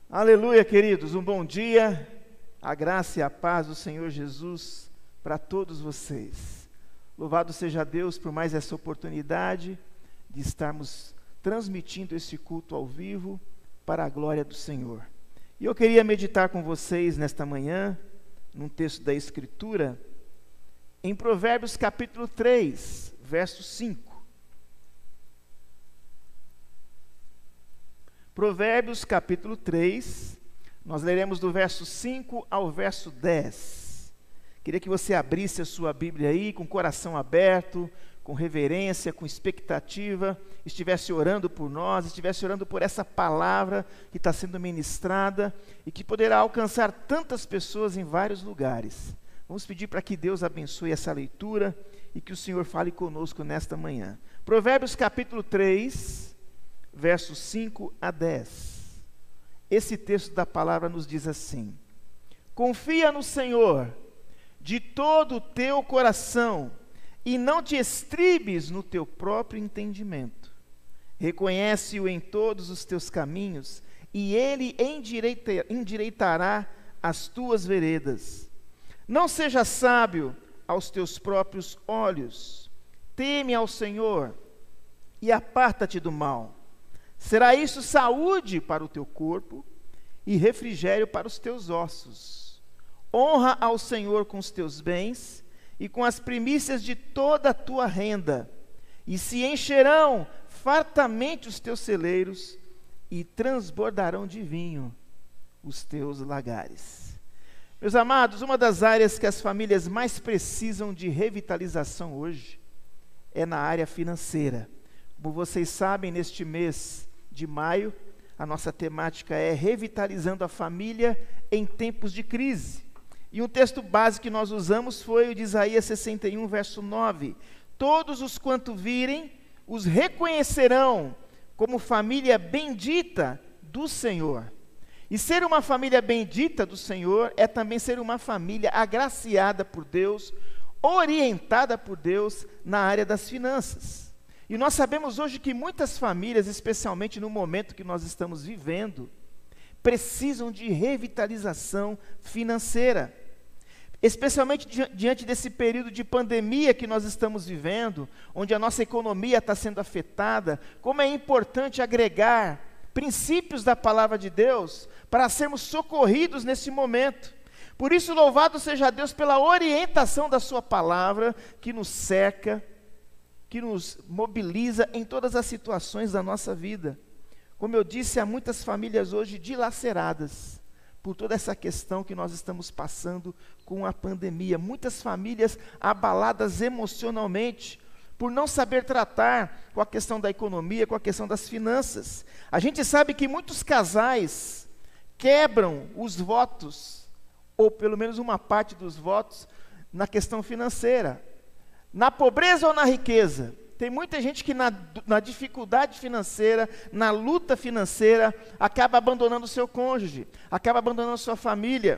Aleluia, queridos, um bom dia, a graça e a paz do Senhor Jesus para todos vocês. Louvado seja Deus por mais essa oportunidade de estarmos transmitindo esse culto ao vivo para a glória do Senhor. E eu queria meditar com vocês nesta manhã, num texto da Escritura, em Provérbios capítulo 3, verso 5. Provérbios capítulo 3, nós leremos do verso 5 ao verso 10. Queria que você abrisse a sua Bíblia aí, com o coração aberto, com reverência, com expectativa, estivesse orando por nós, estivesse orando por essa palavra que está sendo ministrada e que poderá alcançar tantas pessoas em vários lugares. Vamos pedir para que Deus abençoe essa leitura e que o Senhor fale conosco nesta manhã. Provérbios capítulo 3, versos 5 a 10. Esse texto da palavra nos diz assim: confia no Senhor de todo o teu coração e não te estribes no teu próprio entendimento. Reconhece-o em todos os teus caminhos e ele endireitará as tuas veredas. Não seja sábio aos teus próprios olhos. Teme ao Senhor e aparta-te do mal. Será isso saúde para o teu corpo e refrigério para os teus ossos. Honra ao Senhor com os teus bens e com as primícias de toda a tua renda, e se encherão fartamente os teus celeiros e transbordarão de vinho os teus lagares. Meus amados, uma das áreas que as famílias mais precisam de revitalização hoje é na área financeira. Como vocês sabem, neste mês de maio, a nossa temática é revitalizando a família em tempos de crise. E um texto base que nós usamos foi o de Isaías 61, verso 9. Todos os quanto virem, os reconhecerão como família bendita do Senhor. E ser uma família bendita do Senhor é também ser uma família agraciada por Deus, orientada por Deus na área das finanças. E nós sabemos hoje que muitas famílias, especialmente no momento que nós estamos vivendo, precisam de revitalização financeira. Especialmente diante desse período de pandemia que nós estamos vivendo, onde a nossa economia está sendo afetada, como é importante agregar princípios da palavra de Deus para sermos socorridos nesse momento. Por isso, louvado seja Deus pela orientação da sua palavra, que nos cerca, que nos mobiliza em todas as situações da nossa vida. Como eu disse, há muitas famílias hoje dilaceradas por toda essa questão que nós estamos passando com a pandemia. Muitas famílias abaladas emocionalmente, por não saber tratar com a questão da economia, com a questão das finanças. A gente sabe que muitos casais quebram os votos, ou pelo menos uma parte dos votos, na questão financeira. Na pobreza ou na riqueza? Tem muita gente que na dificuldade financeira, na luta financeira, acaba abandonando o seu cônjuge, acaba abandonando sua família,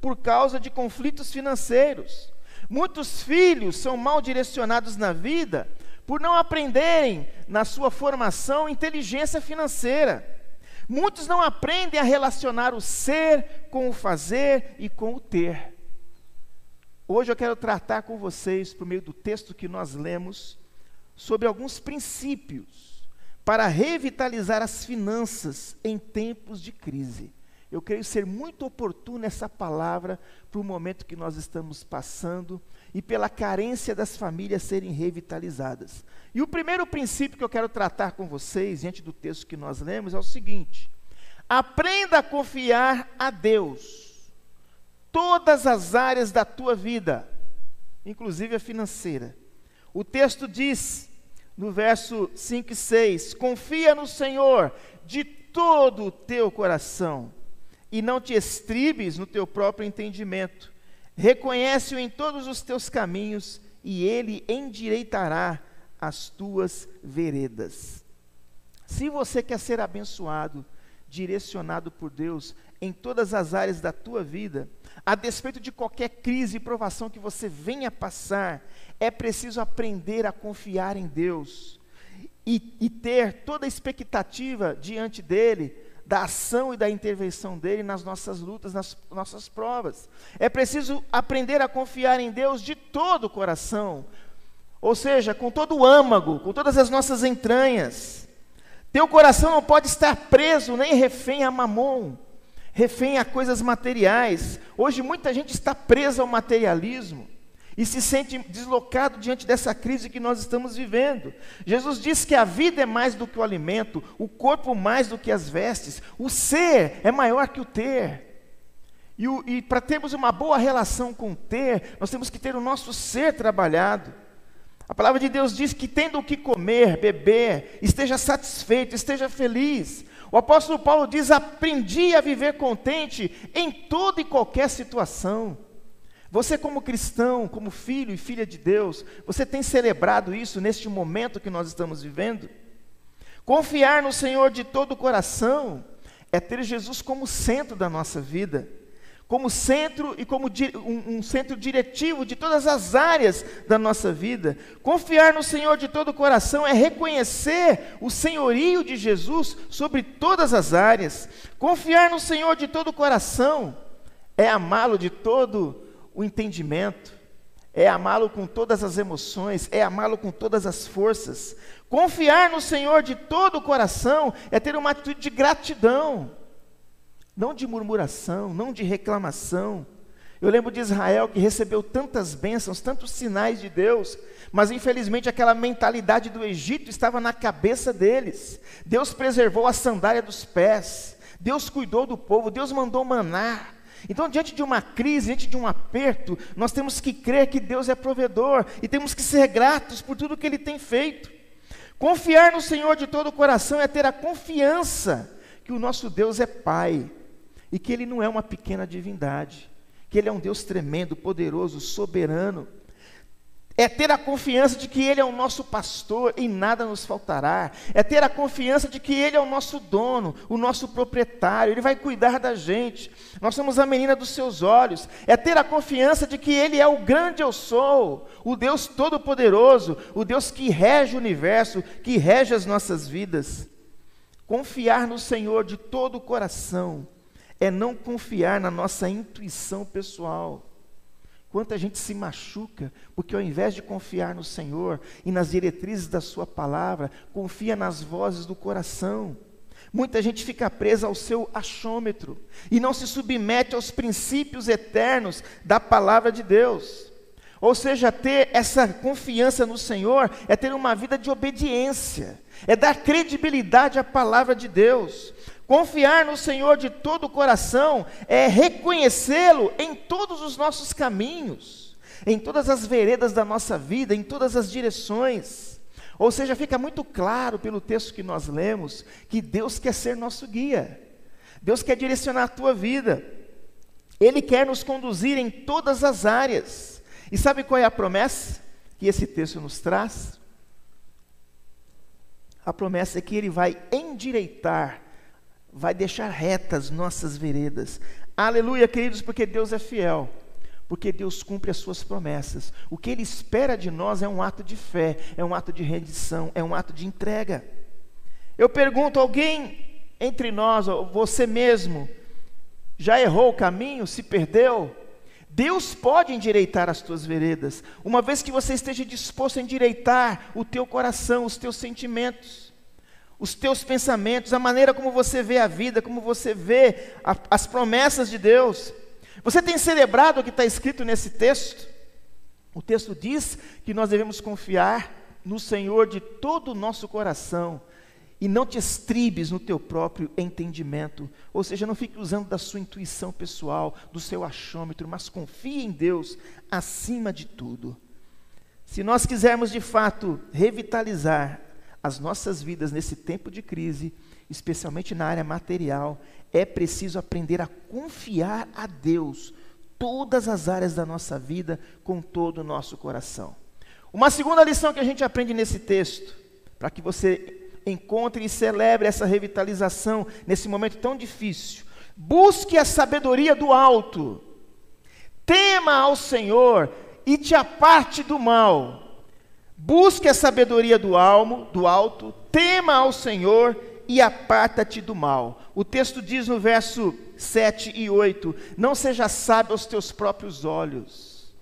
por causa de conflitos financeiros. Muitos filhos são mal direcionados na vida, por não aprenderem na sua formação inteligência financeira. Muitos não aprendem a relacionar o ser com o fazer e com o ter. Hoje eu quero tratar com vocês, por meio do texto que nós lemos, sobre alguns princípios para revitalizar as finanças em tempos de crise. Eu creio ser muito oportuna essa palavra para o momento que nós estamos passando e pela carência das famílias serem revitalizadas. E o primeiro princípio que eu quero tratar com vocês, diante do texto que nós lemos, é o seguinte: aprenda a confiar a Deus, todas as áreas da tua vida, inclusive a financeira. O texto diz, no verso 5 e 6, confia no Senhor de todo o teu coração e não te estribes no teu próprio entendimento. Reconhece-o em todos os teus caminhos e ele endireitará as tuas veredas. Se você quer ser abençoado, direcionado por Deus em todas as áreas da tua vida, a despeito de qualquer crise e provação que você venha passar, é preciso aprender a confiar em Deus e ter toda a expectativa diante dele, da ação e da intervenção dele nas nossas lutas, nas nossas provas. É preciso aprender a confiar em Deus de todo o coração, ou seja, com todo o âmago, com todas as nossas entranhas. Teu coração não pode estar preso nem refém a mamon, refém a coisas materiais. Hoje muita gente está presa ao materialismo e se sente deslocado diante dessa crise que nós estamos vivendo. Jesus disse que a vida é mais do que o alimento, o corpo mais do que as vestes, o ser é maior que o ter. E para termos uma boa relação com o ter, nós temos que ter o nosso ser trabalhado. A palavra de Deus diz que tendo o que comer, beber, esteja satisfeito, esteja feliz. O apóstolo Paulo diz: aprendi a viver contente em toda e qualquer situação. Você como cristão, como filho e filha de Deus, você tem celebrado isso neste momento que nós estamos vivendo? Confiar no Senhor de todo o coração é ter Jesus como centro da nossa vida, como centro e como um centro diretivo de todas as áreas da nossa vida. Confiar no Senhor de todo o coração é reconhecer o senhorio de Jesus sobre todas as áreas. Confiar no Senhor de todo o coração é amá-lo de todo o entendimento, é amá-lo com todas as emoções, é amá-lo com todas as forças. Confiar no Senhor de todo o coração é ter uma atitude de gratidão, não de murmuração, não de reclamação. Eu lembro de Israel, que recebeu tantas bênçãos, tantos sinais de Deus, mas infelizmente aquela mentalidade do Egito estava na cabeça deles. Deus preservou a sandália dos pés, Deus cuidou do povo, Deus mandou maná. Então, diante de uma crise, diante de um aperto, nós temos que crer que Deus é provedor e temos que ser gratos por tudo que Ele tem feito. Confiar no Senhor de todo o coração é ter a confiança que o nosso Deus é Pai e que Ele não é uma pequena divindade, que Ele é um Deus tremendo, poderoso, soberano. É ter a confiança de que Ele é o nosso pastor e nada nos faltará. É ter a confiança de que Ele é o nosso dono, o nosso proprietário, Ele vai cuidar da gente. Nós somos a menina dos seus olhos. É ter a confiança de que Ele é o grande eu sou, o Deus todo-poderoso, o Deus que rege o universo, que rege as nossas vidas. Confiar no Senhor de todo o coração é não confiar na nossa intuição pessoal. Quanta gente se machuca, porque ao invés de confiar no Senhor e nas diretrizes da sua palavra, confia nas vozes do coração. Muita gente fica presa ao seu achômetro e não se submete aos princípios eternos da palavra de Deus. Ou seja, ter essa confiança no Senhor é ter uma vida de obediência, é dar credibilidade à palavra de Deus. Confiar no Senhor de todo o coração é reconhecê-lo em todos os nossos caminhos, em todas as veredas da nossa vida, em todas as direções. Ou seja, fica muito claro pelo texto que nós lemos, que Deus quer ser nosso guia. Deus quer direcionar a tua vida. Ele quer nos conduzir em todas as áreas. E sabe qual é a promessa que esse texto nos traz? A promessa é que Ele vai endireitar, vai deixar retas nossas veredas. Aleluia, queridos, porque Deus é fiel, porque Deus cumpre as suas promessas. O que Ele espera de nós é um ato de fé, é um ato de rendição, é um ato de entrega. Eu pergunto, alguém entre nós, você mesmo, já errou o caminho, se perdeu? Deus pode endireitar as tuas veredas, uma vez que você esteja disposto a endireitar o teu coração, os teus sentimentos, os teus pensamentos, a maneira como você vê a vida, como você vê as promessas de Deus. Você tem celebrado o que está escrito nesse texto? O texto diz que nós devemos confiar no Senhor de todo o nosso coração e não te estribes no teu próprio entendimento. Ou seja, não fique usando da sua intuição pessoal, do seu achômetro, mas confie em Deus acima de tudo. Se nós quisermos de fato revitalizar as nossas vidas nesse tempo de crise, especialmente na área material, é preciso aprender a confiar a Deus todas as áreas da nossa vida com todo o nosso coração. Uma segunda lição que a gente aprende nesse texto, para que você encontre e celebre essa revitalização nesse momento tão difícil: busque a sabedoria do alto, tema ao Senhor e te aparte do mal. Busque a sabedoria do alto, tema ao Senhor e aparta-te do mal. O texto diz no verso 7 e 8, não seja sábio aos teus próprios olhos.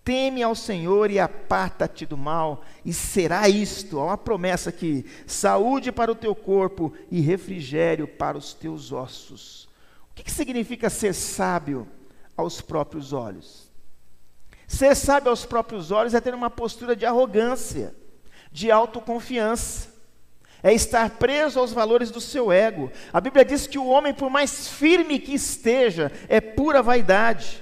Teme ao Senhor e aparta-te do mal, e será isto, há uma promessa aqui, saúde para o teu corpo e refrigério para os teus ossos. O que significa ser sábio aos próprios olhos? Ser sábio aos próprios olhos é ter uma postura de arrogância, de autoconfiança, é estar preso aos valores do seu ego. A Bíblia diz que o homem, por mais firme que esteja, é pura vaidade.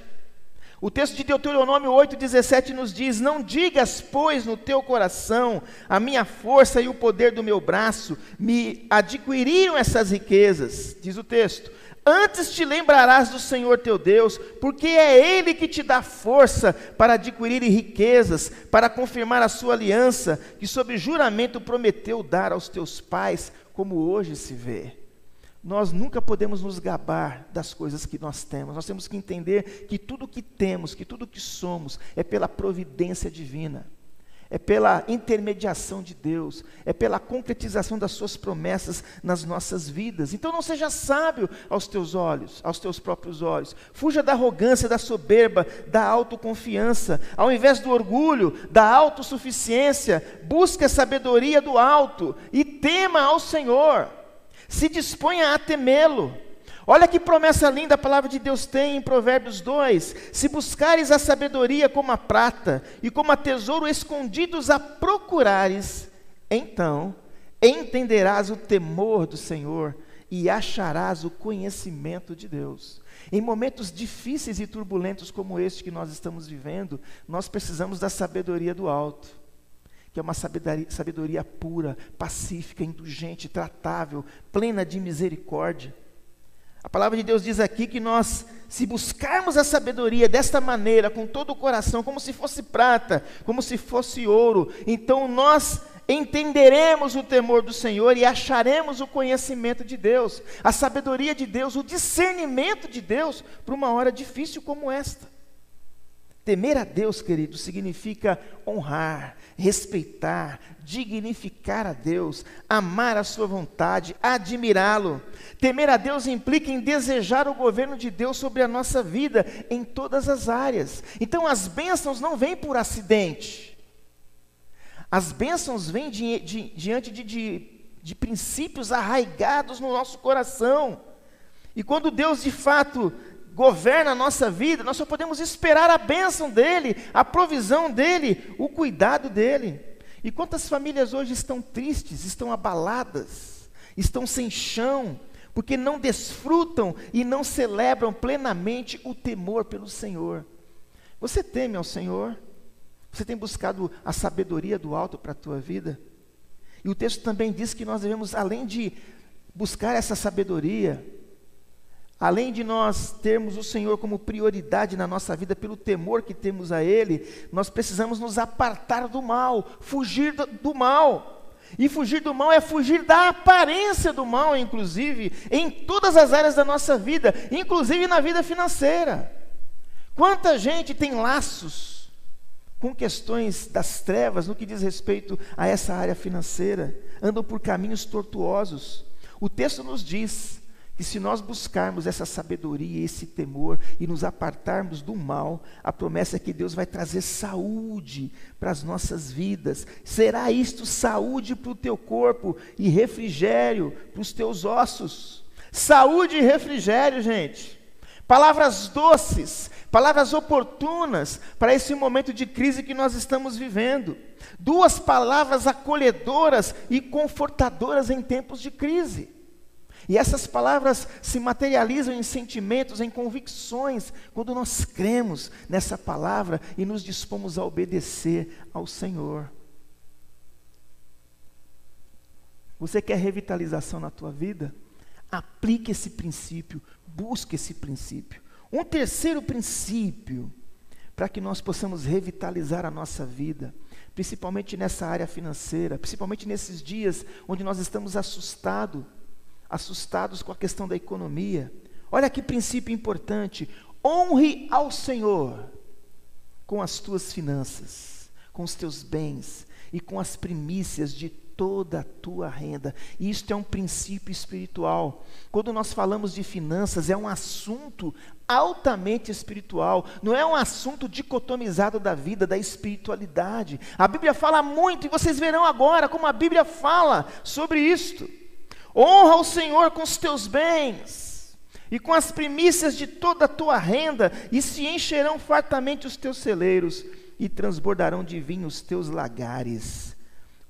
O texto de Deuteronômio 8,17 nos diz, não digas, pois, no teu coração, a minha força e o poder do meu braço me adquiriram essas riquezas, diz o texto. Antes te lembrarás do Senhor teu Deus, porque é Ele que te dá força para adquirir riquezas, para confirmar a sua aliança, que sob juramento prometeu dar aos teus pais, como hoje se vê. Nós nunca podemos nos gabar das coisas que nós temos que entender que tudo que temos, que tudo que somos, é pela providência divina. É pela intermediação de Deus, é pela concretização das suas promessas nas nossas vidas. Então não seja sábio aos teus olhos, aos teus próprios olhos. Fuja da arrogância, da soberba, da autoconfiança. Ao invés do orgulho, da autossuficiência, busque a sabedoria do alto e tema ao Senhor. Se disponha a temê-lo. Olha que promessa linda a palavra de Deus tem em Provérbios 2. Se buscares a sabedoria como a prata e como a tesouro escondidos a procurares, então entenderás o temor do Senhor e acharás o conhecimento de Deus. Em momentos difíceis e turbulentos como este que nós estamos vivendo, nós precisamos da sabedoria do alto, que é uma sabedoria pura, pacífica, indulgente, tratável, plena de misericórdia. A palavra de Deus diz aqui que nós, se buscarmos a sabedoria desta maneira, com todo o coração, como se fosse prata, como se fosse ouro, então nós entenderemos o temor do Senhor e acharemos o conhecimento de Deus, a sabedoria de Deus, o discernimento de Deus, para uma hora difícil como esta. Temer a Deus, querido, significa honrar, respeitar, dignificar a Deus, amar a sua vontade, admirá-lo. Temer a Deus implica em desejar o governo de Deus sobre a nossa vida, em todas as áreas. Então as bênçãos não vêm por acidente. As bênçãos vêm diante de princípios arraigados no nosso coração. E quando Deus de fato governa a nossa vida, nós só podemos esperar a bênção dEle, a provisão dEle, o cuidado dEle. E quantas famílias hoje estão tristes, estão abaladas, estão sem chão, porque não desfrutam e não celebram plenamente o temor pelo Senhor. Você teme ao Senhor? Você tem buscado a sabedoria do alto para a tua vida? E o texto também diz que nós devemos, além de buscar essa sabedoria, além de nós termos o Senhor como prioridade na nossa vida, pelo temor que temos a Ele, nós precisamos nos apartar do mal, fugir do mal. E fugir do mal é fugir da aparência do mal, inclusive, em todas as áreas da nossa vida, inclusive na vida financeira. Quanta gente tem laços com questões das trevas, no que diz respeito a essa área financeira, andam por caminhos tortuosos. O texto nos diz que se nós buscarmos essa sabedoria, esse temor e nos apartarmos do mal, a promessa é que Deus vai trazer saúde para as nossas vidas. Será isto saúde para o teu corpo e refrigério para os teus ossos. Saúde e refrigério, gente. Palavras doces, palavras oportunas para esse momento de crise que nós estamos vivendo. Duas palavras acolhedoras e confortadoras em tempos de crise. E essas palavras se materializam em sentimentos, em convicções, quando nós cremos nessa palavra e nos dispomos a obedecer ao Senhor. Você quer revitalização na tua vida? Aplique esse princípio, busque esse princípio. Um terceiro princípio, para que nós possamos revitalizar a nossa vida, principalmente nessa área financeira, principalmente nesses dias onde nós estamos assustados com a questão da economia. Olha que princípio importante: honre ao Senhor com as tuas finanças, com os teus bens e com as primícias de toda a tua renda. E isto é um princípio espiritual. Quando nós falamos de finanças, é um assunto altamente espiritual, não é um assunto dicotomizado da vida, da espiritualidade. A Bíblia fala muito, e vocês verão agora como a Bíblia fala sobre isto. Honra o Senhor com os teus bens e com as primícias de toda a tua renda, e se encherão fartamente os teus celeiros, e transbordarão de vinho os teus lagares.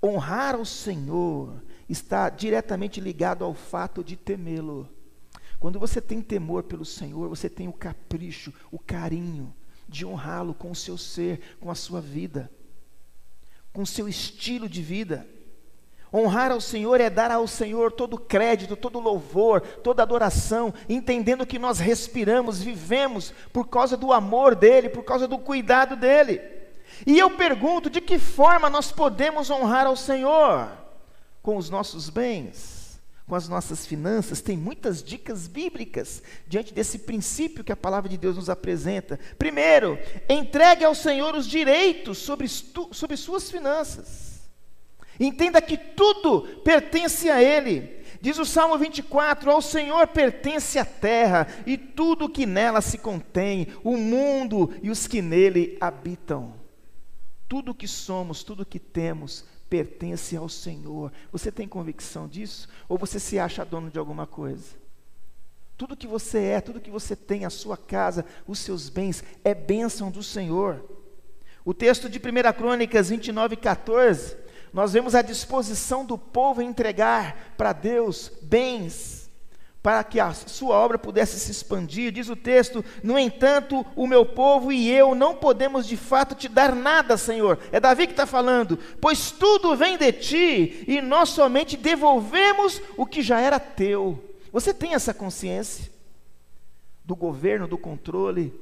Honrar o Senhor está diretamente ligado ao fato de temê-lo. Quando você tem temor pelo Senhor, você tem o capricho, o carinho de honrá-lo com o seu ser, com a sua vida, com o seu estilo de vida. Honrar ao Senhor é dar ao Senhor todo o crédito, todo o louvor, toda a adoração, entendendo que nós respiramos, vivemos por causa do amor dEle, por causa do cuidado dEle. E eu pergunto, de que forma nós podemos honrar ao Senhor? Com os nossos bens, com as nossas finanças. Tem muitas dicas bíblicas diante desse princípio que a palavra de Deus nos apresenta. Primeiro, entregue ao Senhor os direitos sobre suas finanças. Entenda que tudo pertence a Ele. Diz o Salmo 24, ao Senhor pertence a terra e tudo que nela se contém, o mundo e os que nele habitam. Tudo que somos, tudo que temos, pertence ao Senhor. Você tem convicção disso? Ou você se acha dono de alguma coisa? Tudo que você é, tudo que você tem, a sua casa, os seus bens, é bênção do Senhor. O texto de 1 Crônicas 29:14, nós vemos a disposição do povo em entregar para Deus bens, para que a sua obra pudesse se expandir. Diz o texto, no entanto, o meu povo e eu não podemos de fato te dar nada, Senhor. É Davi que está falando, pois tudo vem de ti, e nós somente devolvemos o que já era teu. Você tem essa consciência do governo, do controle,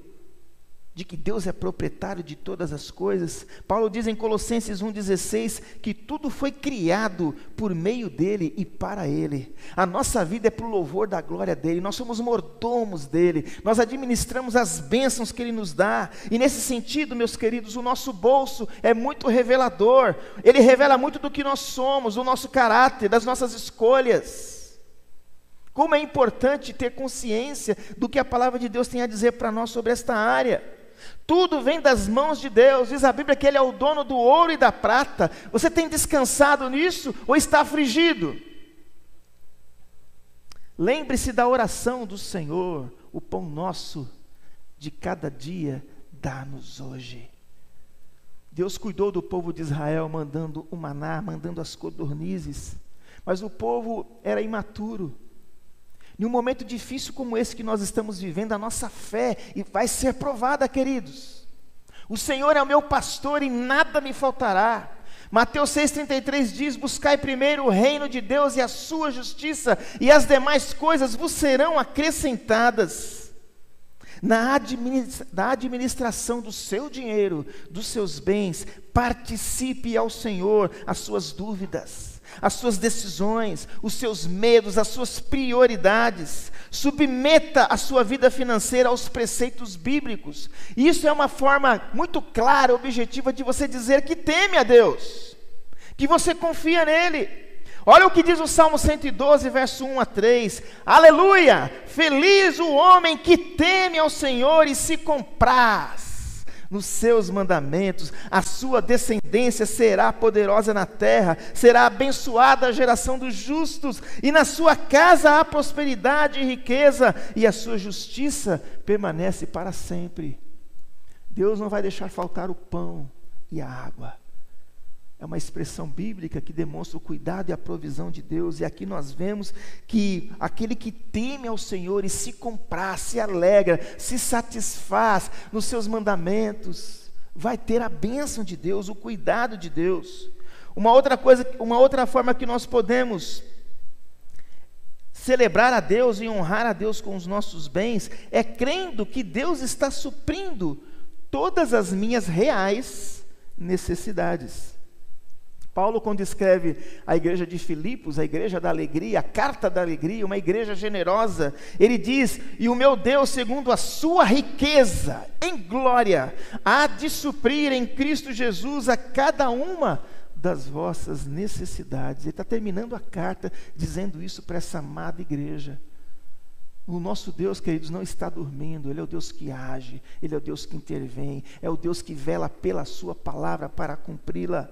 de que Deus é proprietário de todas as coisas? Paulo diz em Colossenses 1,16 que tudo foi criado por meio dele e para ele. A nossa vida é para o louvor da glória dele, nós somos mordomos dele, nós administramos as bênçãos que ele nos dá. E nesse sentido, meus queridos, o nosso bolso é muito revelador, ele revela muito do que nós somos, do nosso caráter, das nossas escolhas. Como é importante ter consciência do que a palavra de Deus tem a dizer para nós sobre esta área. Tudo vem das mãos de Deus. Diz a Bíblia que Ele é o dono do ouro e da prata. Você tem descansado nisso ou está afligido? Lembre-se da oração do Senhor: o pão nosso de cada dia dá-nos hoje. Deus cuidou do povo de Israel, mandando o maná, mandando as codornizes, mas o povo era imaturo. Em um momento difícil como esse que nós estamos vivendo, a nossa fé vai ser provada, queridos. O Senhor é o meu pastor e nada me faltará. Mateus 6,33 diz, buscai primeiro o reino de Deus e a sua justiça, e as demais coisas vos serão acrescentadas. Na administração do seu dinheiro, dos seus bens, participe ao Senhor as suas dúvidas, as suas decisões, os seus medos, as suas prioridades. Submeta a sua vida financeira aos preceitos bíblicos. Isso é uma forma muito clara, objetiva de você dizer que teme a Deus, que você confia nele. Olha o que diz o Salmo 112, verso 1 a 3. Aleluia! Feliz o homem que teme ao Senhor e se compraz nos seus mandamentos. A sua descendência será poderosa na terra, será abençoada a geração dos justos, e na sua casa há prosperidade e riqueza, e a sua justiça permanece para sempre. Deus não vai deixar faltar o pão e a água. É uma expressão bíblica que demonstra o cuidado e a provisão de Deus. E aqui nós vemos que aquele que teme ao Senhor e se compraz, se alegra, se satisfaz nos seus mandamentos, vai ter a bênção de Deus, o cuidado de Deus. Uma outra forma que nós podemos celebrar a Deus e honrar a Deus com os nossos bens é crendo que Deus está suprindo todas as minhas reais necessidades. Paulo, quando escreve a igreja de Filipos, a igreja da alegria, a carta da alegria, uma igreja generosa, ele diz, e o meu Deus, segundo a sua riqueza em glória, há de suprir em Cristo Jesus a cada uma das vossas necessidades. Ele está terminando a carta dizendo isso para essa amada igreja. O nosso Deus, queridos, não está dormindo. Ele é o Deus que age, Ele é o Deus que intervém, é o Deus que vela pela sua palavra para cumpri-la.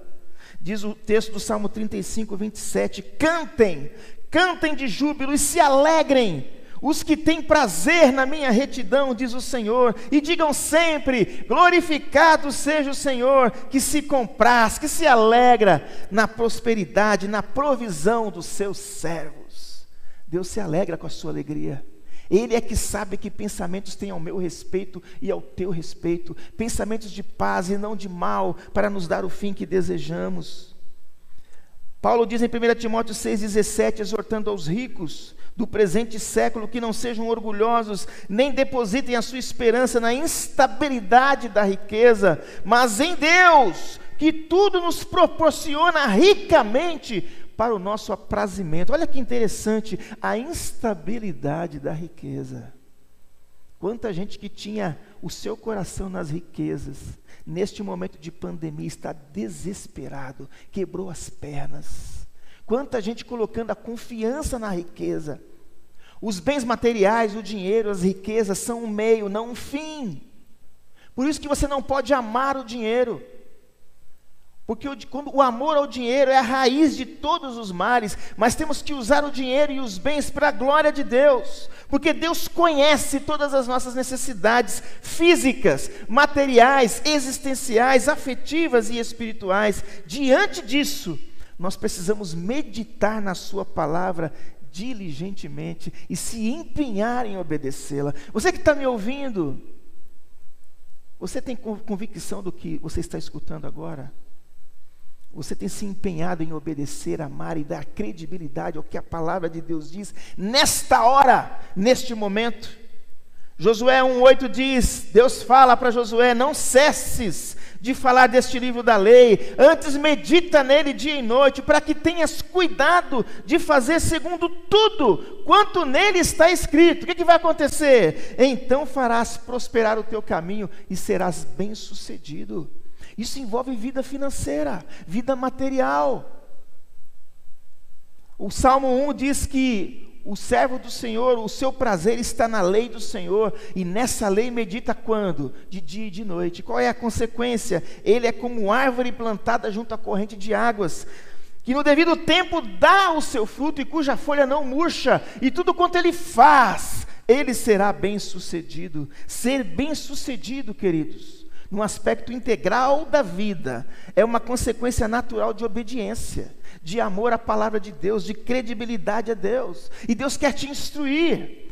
Diz o texto do Salmo 35, 27, cantem de júbilo e se alegrem os que têm prazer na minha retidão, diz o Senhor, e digam sempre, glorificado seja o Senhor, que se compraz, que se alegra na prosperidade, na provisão dos seus servos. Deus se alegra com a sua alegria. Ele é que sabe que pensamentos têm ao meu respeito e ao teu respeito, pensamentos de paz e não de mal, para nos dar o fim que desejamos. Paulo diz em 1 Timóteo 6,17, exortando aos ricos do presente século que não sejam orgulhosos, nem depositem a sua esperança na instabilidade da riqueza, mas em Deus, que tudo nos proporciona ricamente para o nosso aprazimento. Olha que interessante, a instabilidade da riqueza. Quanta gente que tinha o seu coração nas riquezas, neste momento de pandemia está desesperado, quebrou as pernas. Quanta gente colocando a confiança na riqueza. Os bens materiais, o dinheiro, as riquezas são um meio, não um fim. Por isso que você não pode amar o dinheiro. Porque quando o amor ao dinheiro é a raiz de todos os males, mas temos que usar o dinheiro e os bens para a glória de Deus, porque Deus conhece todas as nossas necessidades físicas, materiais, existenciais, afetivas e espirituais. Diante disso, nós precisamos meditar na sua palavra diligentemente e se empenhar em obedecê-la. Você que está me ouvindo, você tem convicção do que você está escutando agora? Você tem se empenhado em obedecer, amar e dar credibilidade ao que a palavra de Deus diz nesta hora, neste momento? Josué 1,8 diz, Deus fala para Josué, não cesses de falar deste livro da lei, antes medita nele dia e noite, para que tenhas cuidado de fazer segundo tudo quanto nele está escrito. O que vai acontecer? Então farás prosperar o teu caminho e serás bem-sucedido. Isso envolve vida financeira, vida material. O Salmo 1 diz que o servo do Senhor, o seu prazer está na lei do Senhor, e nessa lei medita quando? De dia e de noite. Qual é a consequência? Ele é como árvore plantada junto à corrente de águas, que no devido tempo dá o seu fruto e cuja folha não murcha, e tudo quanto ele faz, ele será bem-sucedido. Ser bem-sucedido, queridos, no aspecto integral da vida, é uma consequência natural de obediência, de amor à palavra de Deus, de credibilidade a Deus, e Deus quer te instruir.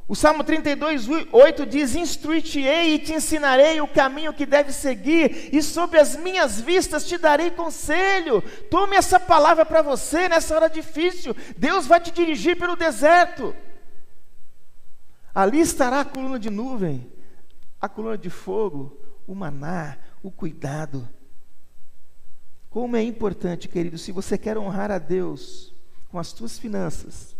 O Salmo 32:8 diz, instruir-te-ei e te ensinarei o caminho que deves seguir, e sobre as minhas vistas te darei conselho. Tome essa palavra para você nessa hora difícil. Deus vai te dirigir pelo deserto. Ali estará a coluna de nuvem, a coluna de fogo, o maná, o cuidado. Como é importante, querido, se você quer honrar a Deus com as tuas finanças,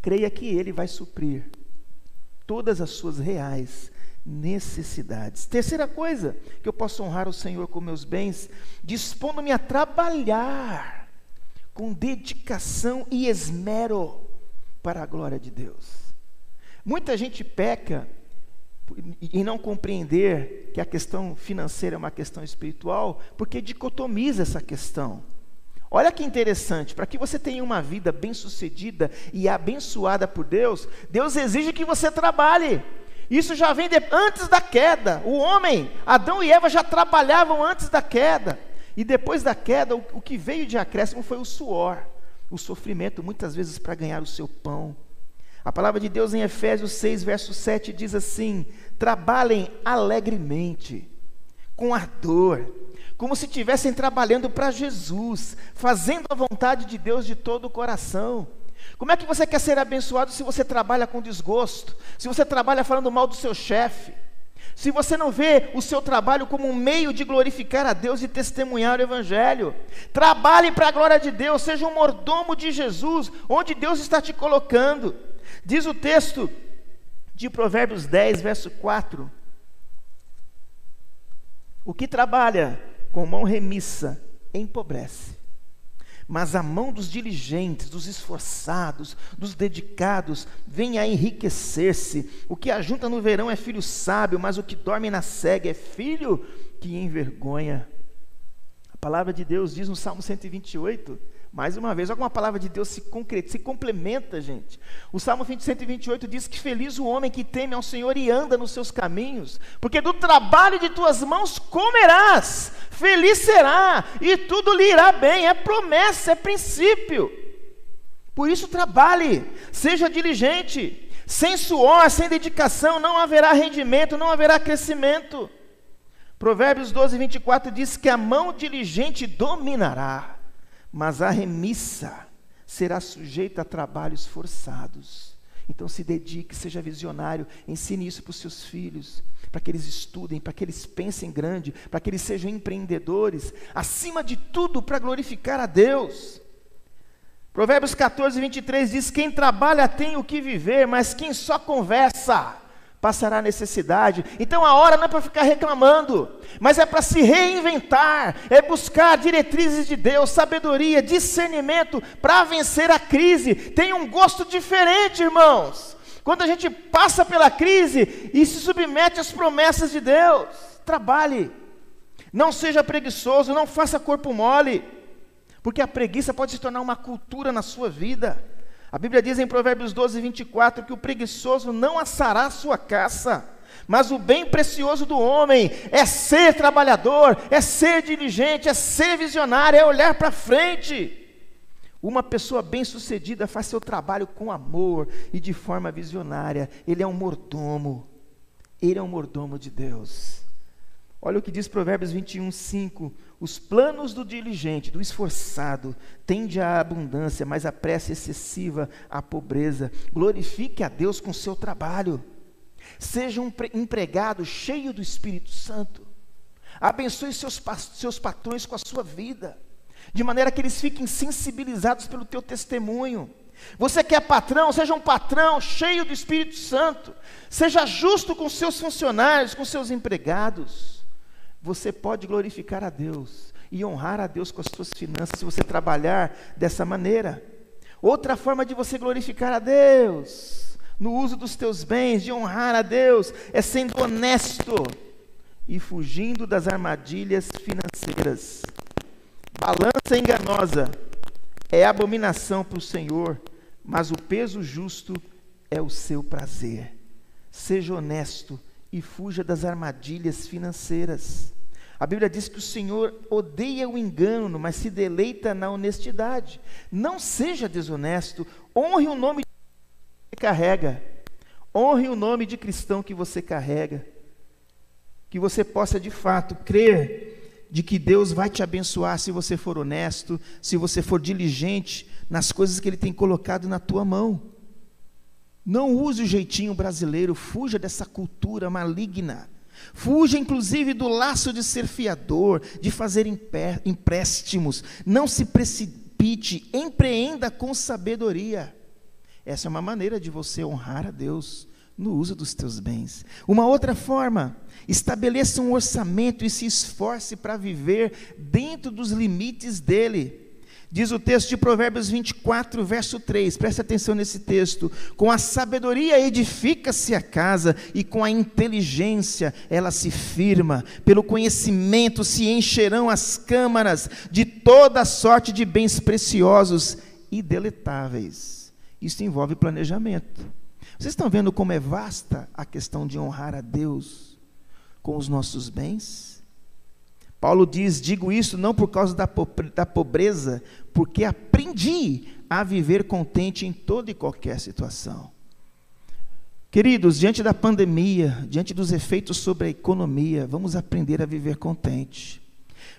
creia que Ele vai suprir todas as suas reais necessidades. Terceira coisa, que eu posso honrar o Senhor com meus bens, dispondo-me a trabalhar com dedicação e esmero para a glória de Deus. Muita gente peca em não compreender que a questão financeira é uma questão espiritual, porque dicotomiza essa questão. Olha que interessante, para que você tenha uma vida bem-sucedida e abençoada por Deus, Deus exige que você trabalhe. Isso já vem antes da queda. O homem, Adão e Eva já trabalhavam antes da queda, e depois da queda, o que veio de acréscimo foi o suor, o sofrimento, muitas vezes para ganhar o seu pão. A palavra de Deus em Efésios 6, verso 7 diz assim, trabalhem alegremente, com ardor, como se estivessem trabalhando para Jesus, fazendo a vontade de Deus de todo o coração. Como é que você quer ser abençoado se você trabalha com desgosto, se você trabalha falando mal do seu chefe, se você não vê o seu trabalho como um meio de glorificar a Deus e testemunhar o Evangelho? Trabalhe para a glória de Deus, seja um mordomo de Jesus, onde Deus está te colocando. Diz o texto de Provérbios 10, verso 4, o que trabalha com mão remissa empobrece, mas a mão dos diligentes, dos esforçados, dos dedicados, vem a enriquecer-se. O que ajunta no verão é filho sábio, mas o que dorme na cega é filho que envergonha. A palavra de Deus diz no Salmo 128, mais uma vez, olha como a palavra de Deus se complementa, gente. O Salmo 128 diz que feliz o homem que teme ao Senhor e anda nos seus caminhos, porque do trabalho de tuas mãos comerás, feliz será, e tudo lhe irá bem. É promessa, é princípio. Por isso trabalhe, seja diligente. Sem suor, sem dedicação, não haverá rendimento, não haverá crescimento. Provérbios 12, 24 diz que a mão diligente dominará, mas a remissa será sujeita a trabalhos forçados. Então se dedique, seja visionário, ensine isso para os seus filhos, para que eles estudem, para que eles pensem grande, para que eles sejam empreendedores, acima de tudo para glorificar a Deus. Provérbios 14, 23 diz: quem trabalha tem o que viver, mas quem só conversa passará necessidade. Então a hora não é para ficar reclamando, mas é para se reinventar, é buscar diretrizes de Deus, sabedoria, discernimento, para vencer a crise. Tem um gosto diferente, irmãos, quando a gente passa pela crise e se submete às promessas de Deus. Trabalhe, não seja preguiçoso, não faça corpo mole, porque a preguiça pode se tornar uma cultura na sua vida. A Bíblia diz em Provérbios 12, 24, que o preguiçoso não assará a sua caça, mas o bem precioso do homem é ser trabalhador, é ser diligente, é ser visionário, é olhar para frente. Uma pessoa bem-sucedida faz seu trabalho com amor e de forma visionária. Ele é um mordomo, ele é um mordomo de Deus. Olha o que diz Provérbios 21, 5. Os planos do diligente, do esforçado, tende à abundância, mas a pressa excessiva à pobreza. Glorifique a Deus com o seu trabalho. Seja um empregado cheio do Espírito Santo. Abençoe seus patrões com a sua vida, de maneira que eles fiquem sensibilizados pelo teu testemunho. Você que é patrão, seja um patrão cheio do Espírito Santo. Seja justo com seus funcionários, com seus empregados. Você pode glorificar a Deus e honrar a Deus com as suas finanças, se você trabalhar dessa maneira. Outra forma de você glorificar a Deus, no uso dos teus bens, de honrar a Deus, é sendo honesto e fugindo das armadilhas financeiras. Balança enganosa é abominação para o Senhor, mas o peso justo é o seu prazer. Seja honesto e fuja das armadilhas financeiras. A Bíblia diz que o Senhor odeia o engano, mas se deleita na honestidade. Não seja desonesto, honre o nome que você carrega, honre o nome de cristão que você carrega, que você possa de fato crer de que Deus vai te abençoar se você for honesto, se você for diligente nas coisas que Ele tem colocado na tua mão. Não use o jeitinho brasileiro, fuja dessa cultura maligna, fuja inclusive do laço de ser fiador, de fazer empréstimos, não se precipite, empreenda com sabedoria. Essa é uma maneira de você honrar a Deus no uso dos teus bens. Uma outra forma, estabeleça um orçamento e se esforce para viver dentro dos limites dele. Diz o texto de Provérbios 24, verso 3, preste atenção nesse texto: com a sabedoria edifica-se a casa, e com a inteligência ela se firma, pelo conhecimento se encherão as câmaras de toda sorte de bens preciosos e deletáveis. Isso envolve planejamento. Vocês estão vendo como é vasta a questão de honrar a Deus com os nossos bens? Paulo diz: digo isso não por causa da pobreza, porque aprendi a viver contente em toda e qualquer situação. Queridos, diante da pandemia, diante dos efeitos sobre a economia, vamos aprender a viver contente.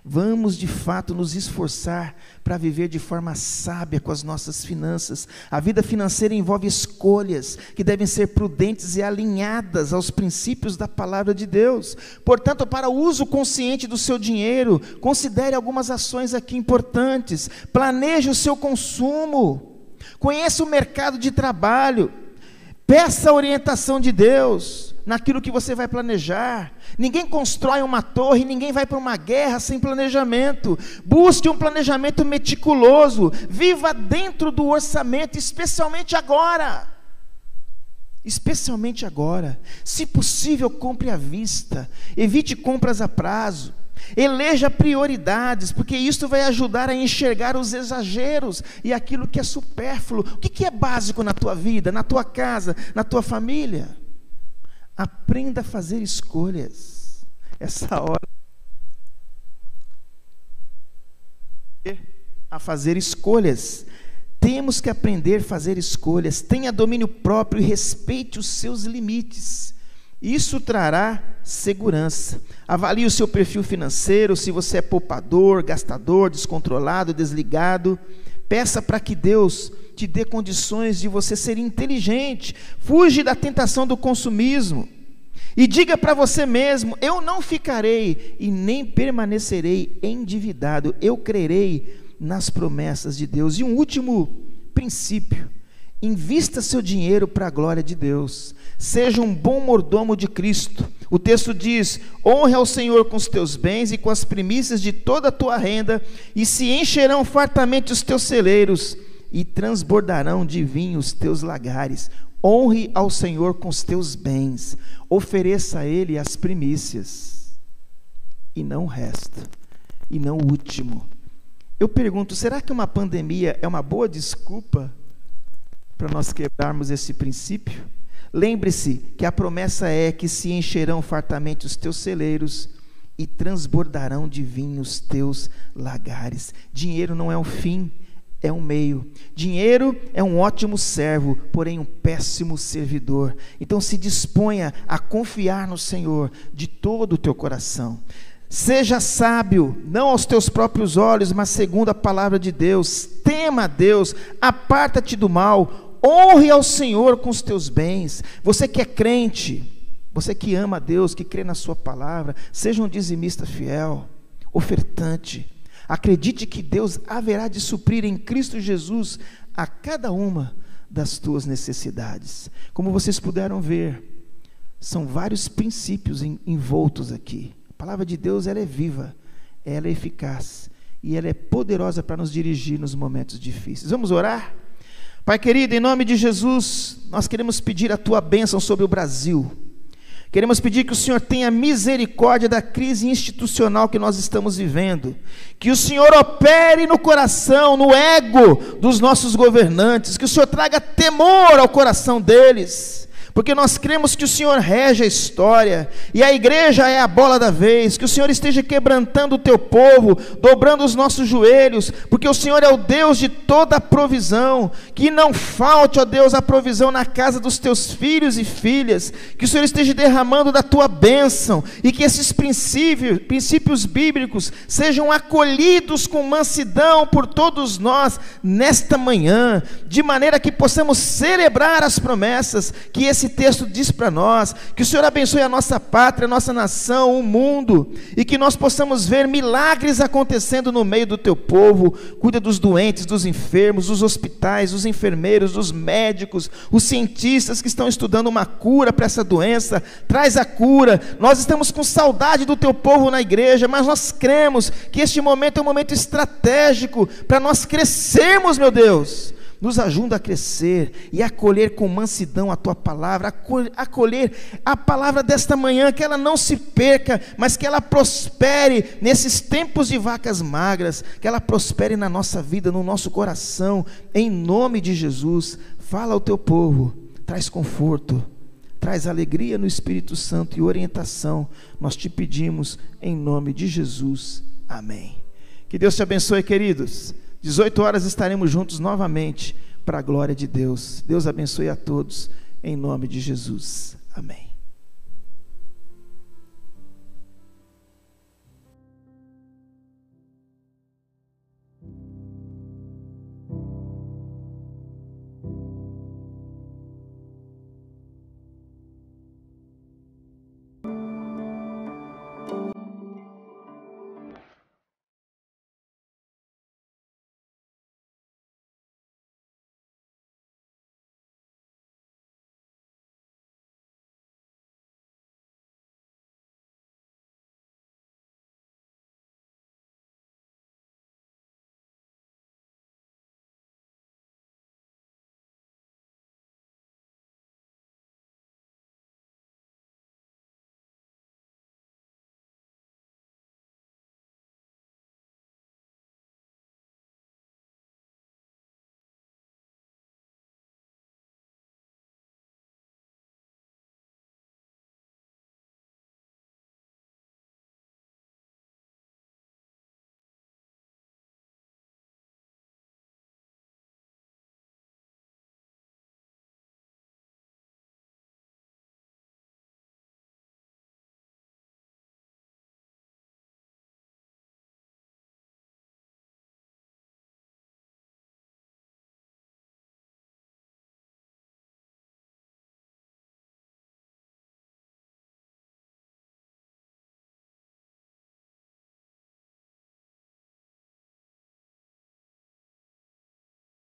Vamos de fato nos esforçar para viver de forma sábia com as nossas finanças. A vida financeira envolve escolhas que devem ser prudentes e alinhadas aos princípios da palavra de Deus. Portanto, para o uso consciente do seu dinheiro, considere algumas ações aqui importantes. Planeje o seu consumo, conheça o mercado de trabalho, peça a orientação de Deus. naquilo que você vai planejar. Ninguém constrói uma torre, ninguém vai para uma guerra sem planejamento. Busque um planejamento meticuloso, viva dentro do orçamento, especialmente agora. Especialmente agora. Se possível, compre à vista, evite compras a prazo. Eleja prioridades, porque isso vai ajudar a enxergar os exageros e aquilo que é supérfluo. O que é básico na tua vida, na tua casa, na tua família? Aprenda a fazer escolhas. Essa hora a fazer escolhas. Temos que aprender a fazer escolhas. Tenha domínio próprio e respeite os seus limites. Isso trará segurança. Avalie o seu perfil financeiro, se você é poupador, gastador, descontrolado, desligado. Peça para que Deus te dê condições de você ser inteligente. Fuge da tentação do consumismo. E diga para você mesmo: eu não ficarei e nem permanecerei endividado. Eu crerei nas promessas de Deus. E um último princípio: invista seu dinheiro para a glória de Deus. Seja um bom mordomo de Cristo. O texto diz: honre ao Senhor com os teus bens e com as primícias de toda a tua renda, e se encherão fartamente os teus celeiros, e transbordarão de vinho os teus lagares. Honre ao Senhor com os teus bens, ofereça a Ele as primícias, e não o resto, e não o último. Eu pergunto, será que uma pandemia é uma boa desculpa para nós quebrarmos esse princípio? Lembre-se que a promessa é que se encherão fartamente os teus celeiros e transbordarão de vinho os teus lagares. Dinheiro não é um fim, é um meio. Dinheiro é um ótimo servo, porém um péssimo servidor. Então se disponha a confiar no Senhor de todo o teu coração. Seja sábio, não aos teus próprios olhos, mas segundo a palavra de Deus. Tema a Deus, aparta-te do mal, honre ao Senhor com os teus bens. Você que é crente, você que ama a Deus, que crê na sua palavra, seja um dizimista fiel, ofertante. Acredite que Deus haverá de suprir em Cristo Jesus a cada uma das tuas necessidades. Como vocês puderam ver, são vários princípios envoltos aqui. A palavra de Deus, ela é viva, ela é eficaz e ela é poderosa para nos dirigir nos momentos difíceis. Vamos orar? Pai querido, em nome de Jesus, nós queremos pedir a tua bênção sobre o Brasil. Queremos pedir que o Senhor tenha misericórdia da crise institucional que nós estamos vivendo. Que o Senhor opere no coração, no ego dos nossos governantes. Que o Senhor traga temor ao coração deles. Porque nós cremos que o Senhor rege a história, e a igreja é a bola da vez. Que o Senhor esteja quebrantando o teu povo, dobrando os nossos joelhos, porque o Senhor é o Deus de toda a provisão. Que não falte, ó Deus, a provisão na casa dos teus filhos e filhas. Que o Senhor esteja derramando da tua bênção, e que esses princípios bíblicos sejam acolhidos com mansidão por todos nós nesta manhã, de maneira que possamos celebrar as promessas que esse texto diz para nós. Que o Senhor abençoe a nossa pátria, a nossa nação, o mundo, e que nós possamos ver milagres acontecendo no meio do teu povo. Cuida dos doentes, dos enfermos, dos hospitais, dos enfermeiros, dos médicos, os cientistas que estão estudando uma cura para essa doença. Traz a cura. Nós estamos com saudade do teu povo na igreja, mas nós cremos que este momento é um momento estratégico para nós crescermos, meu Deus. Nos ajuda a crescer e acolher com mansidão a tua palavra, acolher a palavra desta manhã, que ela não se perca, mas que ela prospere nesses tempos de vacas magras, que ela prospere na nossa vida, no nosso coração, em nome de Jesus. Fala ao teu povo, traz conforto, traz alegria no Espírito Santo e orientação. Nós te pedimos em nome de Jesus, amém. Que Deus te abençoe, queridos. 18 horas estaremos juntos novamente para a glória de Deus. Deus abençoe a todos, em nome de Jesus. Amém.